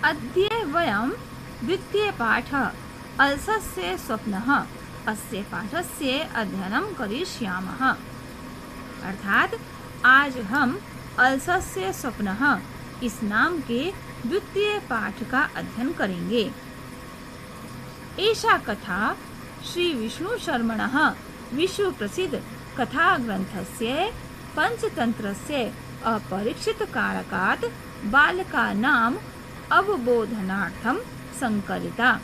अद्य वयं द्वितीयपाठः अल्सस्य स्वप्नः अस्य पाठस्य अध्ययनं करिष्यामः। अर्थात आज हम अल्सस्य स्वप्नः इस नाम के द्वितीय पाठ का अध्ययन करेंगे। एषा कथा श्री विष्णुशर्मणः विश्वप्रसिद्ध कथाग्रन्थस्य पञ्चतन्त्रस्य अपरीक्षितकारकात् बालकानाम् अवबोधनार्थं संकलिता।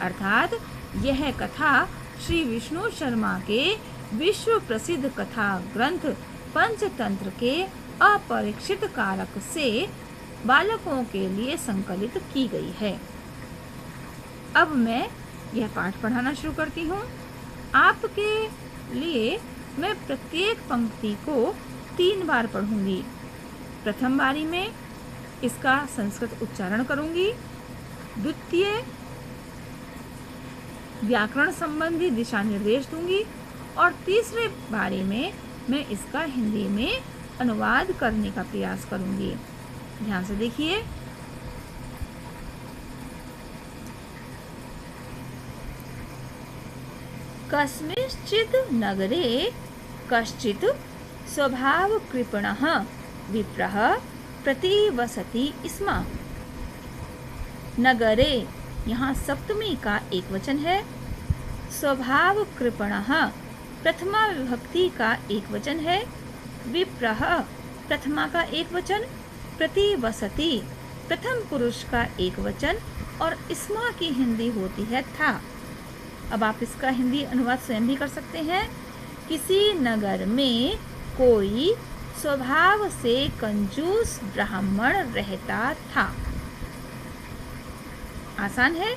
अर्थात यह कथा श्री विष्णु शर्मा के विश्व प्रसिद्ध कथा ग्रंथ पंचतंत्र के अपरीक्षित कारक से बालकों के लिए संकलित की गई है। अब मैं यह पाठ पढ़ाना शुरू करती हूँ। आपके लिए मैं प्रत्येक पंक्ति को 3 बार पढ़ूंगी। प्रथम बारी में इसका संस्कृत उच्चारण करूंगी, द्वितीय व्याकरण संबंधी दिशा निर्देश दूंगी और तीसरे बारी में मैं इसका हिंदी में अनुवाद करने का प्रयास करूंगी। ध्यान से देखिए। कस्मिंश्चित् नगरे कश्चित् स्वभावकृपणः विप्रः प्रतिवसति स्म। नगरे यहाँ सप्तमी का एक वचन है। स्वभावकृपणः प्रथमा विभक्ति का एक वचन है। विप्रः प्रथमा का एक वचन, प्रतिवसति प्रथम पुरुष का एक वचन और स्म की हिंदी होती है था। अब आप इसका हिंदी अनुवाद स्वयं भी कर सकते हैं। किसी नगर में कोई स्वभाव से कंजूस ब्राह्मण रहता था। आसान है।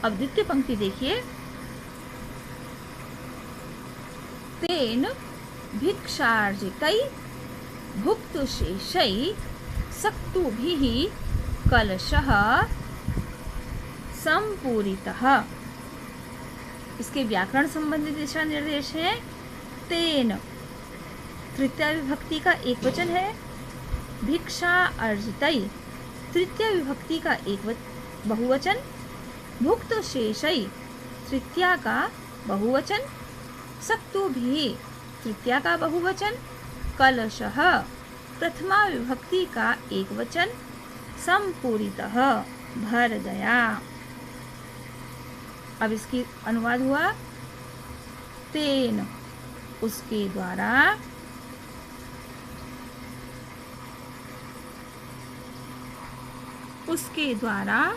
अब द्वितीय पंक्ति देखिए। तेन भिक्षार्जितै भुक्तशेषै सक्तुभिः कलशः संपूरितः। इसके व्याकरण संबंधी दिशा निर्देश हैं। तेन तृतीय विभक्ति का एक वचन है। भिक्षा अर्जितै तृतीय विभक्ति का एक बहुवचन। भुक्त शेषै तृतीया का बहुवचन। सक्तुभिः तृतीया का बहुवचन। कलशः प्रथमा विभक्ति का एक वचन। संपूरितः भर गया। अब इसकी अनुवाद हुआ। तेन उसके द्वारा,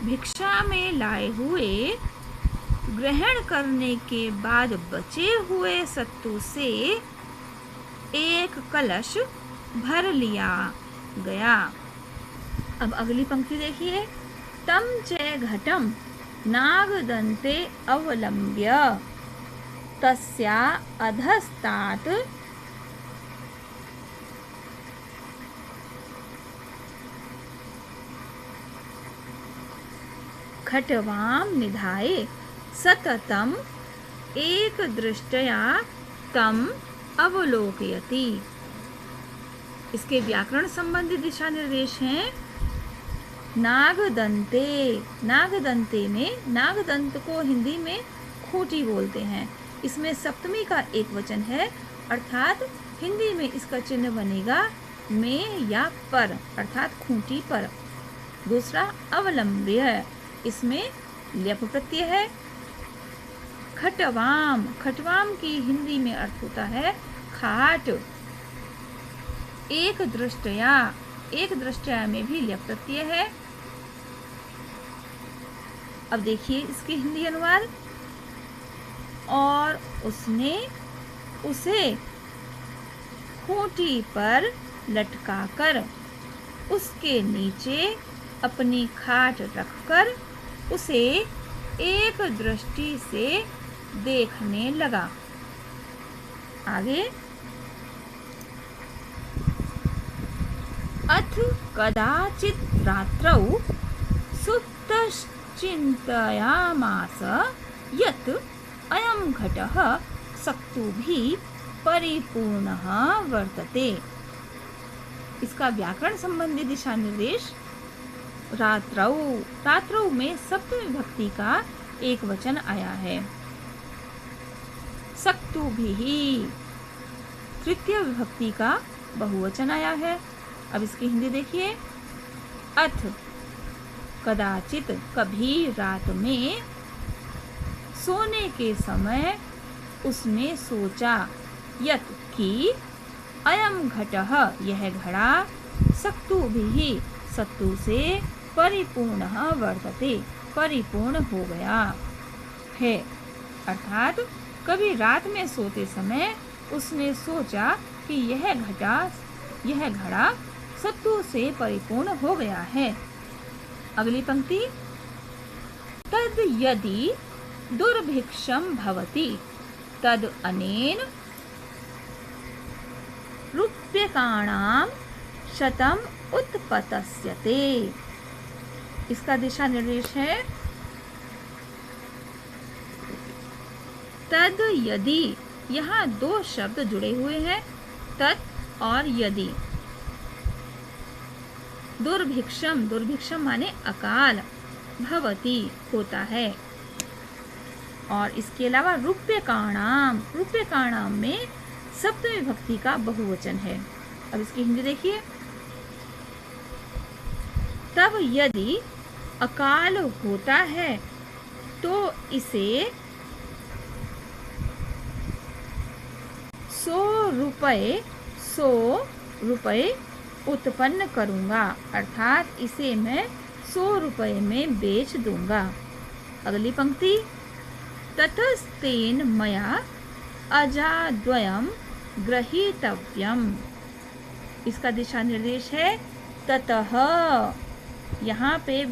भिक्षा में लाए हुए ग्रहण करने के बाद बचे हुए सत्तू से एक कलश भर लिया गया। अब अगली पंक्ति देखिए। तम च घटम नागदन्ते अवलम्ब्य तस्या अधस्तात् खट्वां निधाय सततम् एक दृष्ट्या तम अवलोकयति। इसके व्याकरण संबंधी दिशा निर्देश हैं। नागदंते, नागदंते में नागदंत को हिंदी में खूंटी बोलते हैं। इसमें सप्तमी का एक वचन है। अर्थात हिंदी में इसका चिन्ह बनेगा में या पर, अर्थात खूंटी पर। दूसरा अवलंब्य, इसमें ल्यप प्रत्यय है। खट्वाम, खट्वाम की हिंदी में अर्थ होता है खाट। एक दृष्टया, एक दृष्टया में भी ल्यप प्रत्यय है। अब देखिए इसकी हिंदी अनुवाद। और उसने उसे खूंटी पर लटकाकर उसके नीचे अपनी खाट रखकर उसे एक दृष्टि से देखने लगा। आगे। अथ कदाचित् रात्रौ सुप्तश्चिन्तयामास यत् अयं घटः सक्तुभिः परिपूर्णः वर्तते। इसका व्याकरण संबंधी दिशा निर्देश। रात्रौ, रात्रौ में सप्तमी विभक्ति का एक वचन आया है। सक्तुभिः, तृतीय विभक्ति का बहुवचन आया है। अब इसकी हिंदी देखिए। अथ, कदाचित, कभी रात में, सोने के समय उसने सोचा, यत्, कि, अयम घटः, यह घड़ा, सक्तुभिः, सत्तू से, परिपूर्णः वर्तते, परिपूर्ण हो गया है। अर्थात कभी रात में सोते समय उसने सोचा कि यह घड़ा सत्तू से परिपूर्ण हो गया है। अगली पंक्ति, तद यदि दुर्भिक्षम भवति, तद अनेन रूप्यकाणां शतम उत्पतस्यते। इसका दिशा निर्देश है तद यदि। यहाँ दो शब्द जुड़े हुए हैं, तद और यदि। दुर्भिक्षम, दुर्भिक्षम माने अकाल, भवति होता है। और इसके अलावा रूप्यकाणाम, रूप्यकाणाम में सप्तमी विभक्ति का बहुवचन है। अब इसकी हिंदी देखिए। तब यदि अकाल होता है तो इसे 100 रुपए उत्पन्न करूंगा, अर्थात इसे मैं 100 रुपए में बेच दूंगा। अगली पंक्ति, ततस्तेन मया अजाद्वयम गृहीतव्यम। इसका दिशा निर्देश है ततः। यहाँ पे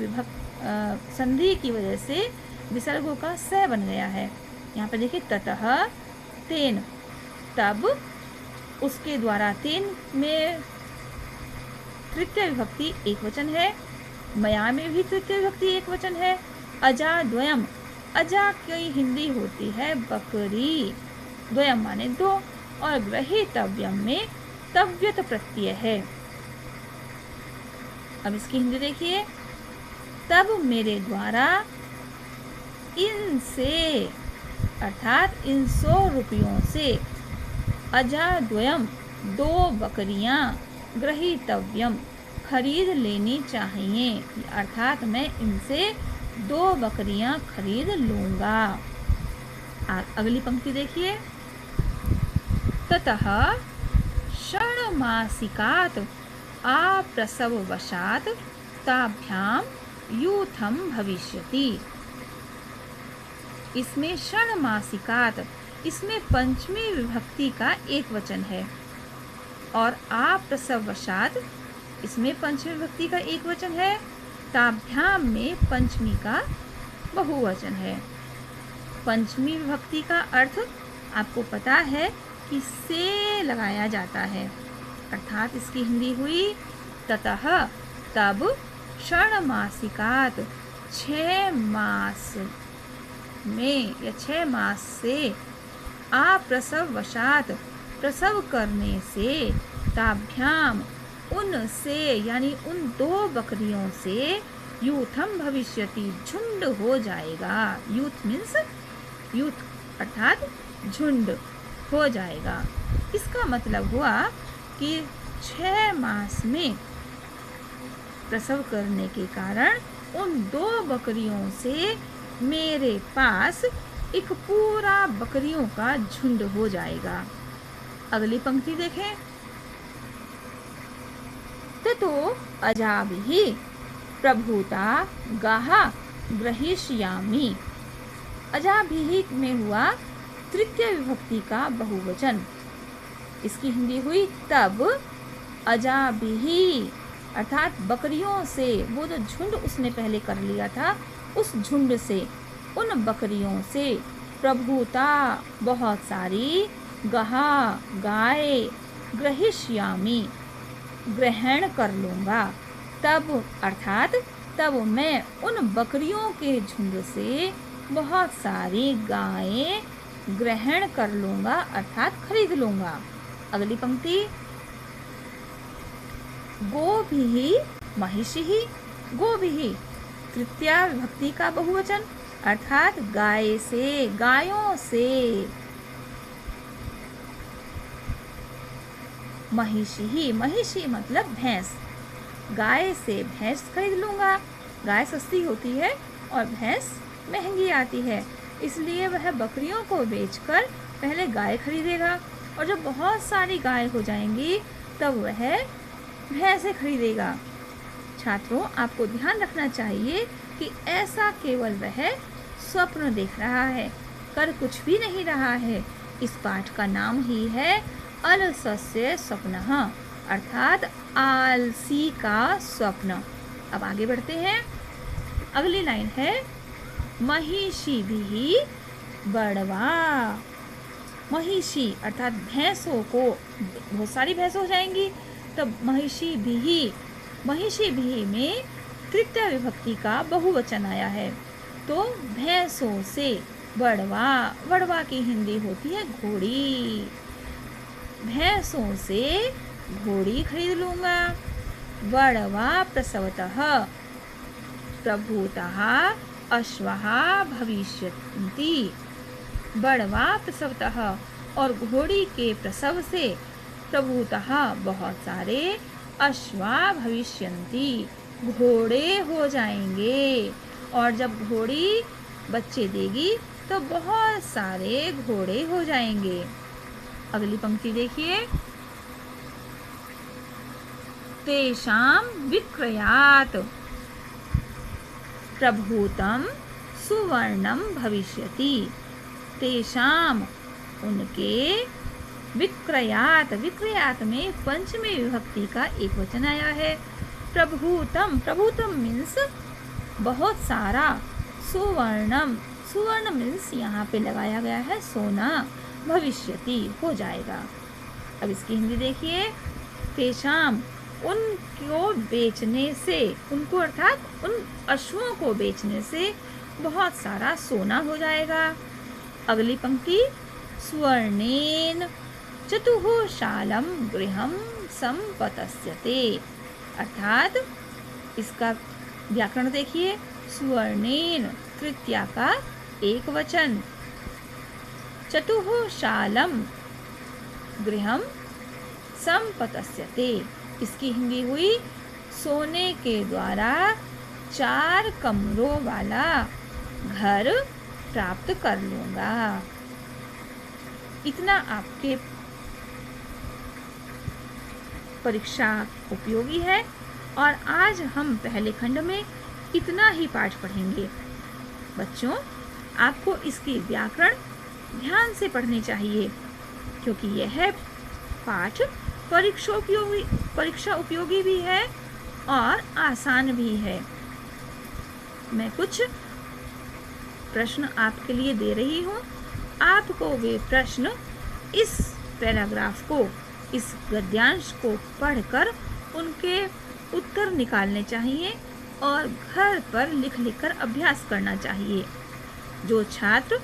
संधि की वजह से विसर्गों का स बन गया है। यहाँ पे देखिए, ततः, तेन, तब, उसके द्वारा। तेन में तृतीय विभक्ति एक वचन है, मया में भी तृतीय विभक्ति एक वचन है। अजा द्वयम, अजा की हिंदी होती है बकरी, द्वयम माने दो, और गृहीतव्यम में तव्यत प्रत्यय है। अब इसकी हिंदी देखिए। तब मेरे द्वारा इनसे, अर्थात इन 100 रुपयों से, अजाद्वयम, 2 बकरियां, गृहीतव्यम, खरीद लेनी चाहिए, अर्थात मैं इनसे 2 बकरियां खरीद लूंगा। अगली पंक्ति देखिए। ततः षण्मासिकात् आप्रसववशात् ताभ्यां यूथम भविष्यति। इसमें षण्मासिकात्, इसमें पंचमी विभक्ति का एक वचन है। और आप्रसववशात्, इसमें पंचमी विभक्ति का एक वचन है। ताभ्याम में पंचमी का बहुवचन है। पंचमी विभक्ति का अर्थ आपको पता है कि से लगाया जाता है, अर्थात इसकी हिंदी हुई ततः, तब, षण्मासिकात्, 6 मास में या 6 मास से, आप्रसववशात्, प्रसव करने से, ताभ्याम, उनसे यानी उन 2 बकरियों से, यूथम भविष्यति, झुंड हो जाएगा। यूथ मीन्स यूथ, अर्थात झुंड हो जाएगा। इसका मतलब हुआ कि 6 मास में प्रसव करने के कारण उन 2 बकरियों से मेरे पास एक पूरा बकरियों का झुंड हो जाएगा। अगली पंक्ति देखें। ततो अजाभिः प्रभूता गाः ग्रहीष्यामि। अजाभिः में हुआ तृतीय विभक्ति का बहुवचन। इसकी हिंदी हुई तब, अजाभिः, अर्थात बकरियों से, वो जो झुंड उसने पहले कर लिया था, उस झुंड से, उन बकरियों से, प्रभुता, बहुत सारी, गहा, गाय, ग्रहीष्यामि, ग्रहण कर लूँगा। तब, अर्थात तब मैं उन बकरियों के झुंड से बहुत सारी गायें ग्रहण कर लूँगा, अर्थात खरीद लूँगा। अगली पंक्ति। गोभिः महिषिः गोभिः तृतीया विभक्ति का बहुवचन अर्थात गाय से, गायों से। महिषी, महिषी मतलब भैंस, गाय से भैंस खरीद लूंगा। गाय सस्ती होती है और भैंस महंगी आती है, इसलिए वह बकरियों को बेचकर पहले गाय खरीदेगा और जब बहुत सारी गाय हो जाएंगी तब वह भैंसे खरीदेगा। छात्रों, आपको ध्यान रखना चाहिए कि ऐसा केवल वह स्वप्न देख रहा है, कर कुछ भी नहीं रहा है। इस पाठ का नाम ही है अलसस्य स्वप्नः, अर्थात आलसी का स्वप्न। अब आगे बढ़ते हैं। अगली लाइन है महिषीभिः बड़वा। महिषी अर्थात भैंसों को, बहुत सारी भैंस हो जाएंगी तब महिषीभिः, महिषीभिः में तृतीय विभक्ति का बहुवचन आया है तो भैंसों से। बड़वा, बड़वा की हिंदी होती है घोड़ी। भैंसों से घोड़ी खरीद लूंगा। बड़वा प्रसवतः प्रभूतः अश्वः भविष्यन्ति। बड़वा प्रसवतः और घोड़ी के प्रसव से, प्रभूतः बहुत सारे, अश्वा भविष्यन्ति घोड़े हो जाएंगे। और जब घोड़ी बच्चे देगी तो बहुत सारे घोड़े हो जाएंगे। अगली पंक्ति देखिए। तेषां विक्रयात् प्रभूतं सुवर्णं भविष्यति। तेषां उनके, विक्रयात्, विक्रयात् में पंचमी विभक्ति का एक वचन आया है। प्रभूतम, प्रभूतम मीन्स बहुत सारा। सुवर्णम, सुवर्ण मीन्स यहाँ पे लगाया गया है सोना। भविष्यति हो जाएगा। अब इसकी हिंदी देखिए। तेषाम उनको बेचने से, उनको अर्थात उन अश्वों को बेचने से बहुत सारा सोना हो जाएगा। अगली पंक्ति स्वर्णेन चतुःशालं गृहं संपत्स्यते, अर्थात इसका व्याकरण देखिए। स्वर्णेन तृतीया का एक वचन, चतुःशालं गृहं संपत्स्यते, इसकी हिंदी हुई सोने के द्वारा 4 कमरों वाला घर प्राप्त कर लूंगा। इतना आपके परीक्षा उपयोगी है और आज हम पहले खंड में इतना ही पाठ पढ़ेंगे। बच्चों, आपको इसकी व्याकरण ध्यान से पढ़नी चाहिए क्योंकि यह पाठ परीक्षा उपयोगी भी है और आसान भी है। मैं कुछ प्रश्न आपके लिए दे रही हूँ। आपको वे प्रश्न इस पैराग्राफ को, इस गद्यांश को पढ़कर उनके उत्तर निकालने चाहिए और घर पर लिख लिख कर अभ्यास करना चाहिए। जो छात्र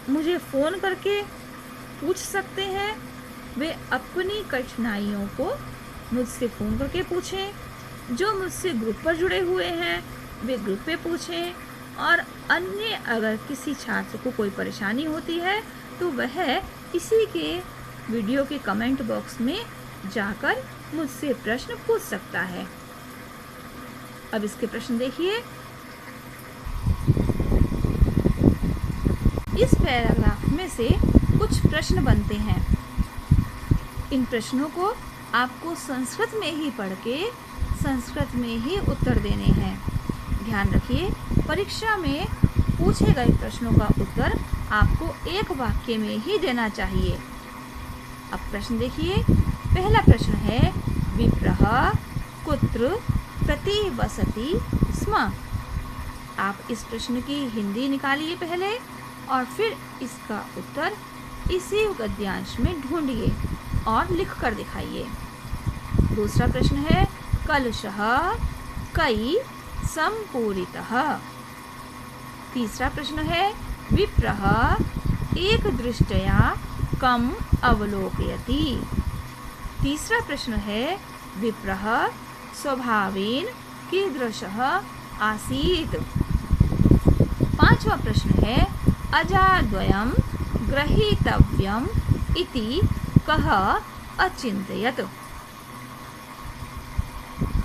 मुझे फ़ोन करके पूछ सकते हैं वे अपनी कठिनाइयों को मुझसे फ़ोन करके पूछें। जो मुझसे ग्रुप पर जुड़े हुए हैं वे ग्रुप पे पूछें और अन्य अगर किसी छात्र को कोई परेशानी होती है तो वह इसी के वीडियो के कमेंट बॉक्स में जाकर मुझसे प्रश्न पूछ सकता है। अब इसके प्रश्न देखिए। इस पैराग्राफ में से कुछ प्रश्न बनते हैं। इन प्रश्नों को आपको संस्कृत में ही पढ़ के संस्कृत में ही उत्तर देने हैं। ध्यान रखिए, परीक्षा में पूछे गए प्रश्नों का उत्तर आपको एक वाक्य में ही देना चाहिए। अब प्रश्न देखिए। पहला प्रश्न है विप्रः कुत्र प्रतिवसति स्म। आप इस प्रश्न की हिंदी निकालिए पहले और फिर इसका उत्तर इसी गद्यांश में ढूंढिए और लिख कर दिखाइए। दूसरा प्रश्न है कलशः कै सम्पूरितः। तीसरा प्रश्न है विप्रः एक दृष्ट्या कम अवलोकयति। तीसरा प्रश्न है विप्रः स्वभावेन कीदृशः आसीत्। पांचवा प्रश्न है अजाद्वयं ग्रहीतव्यम् इति कः अचिन्तयत्।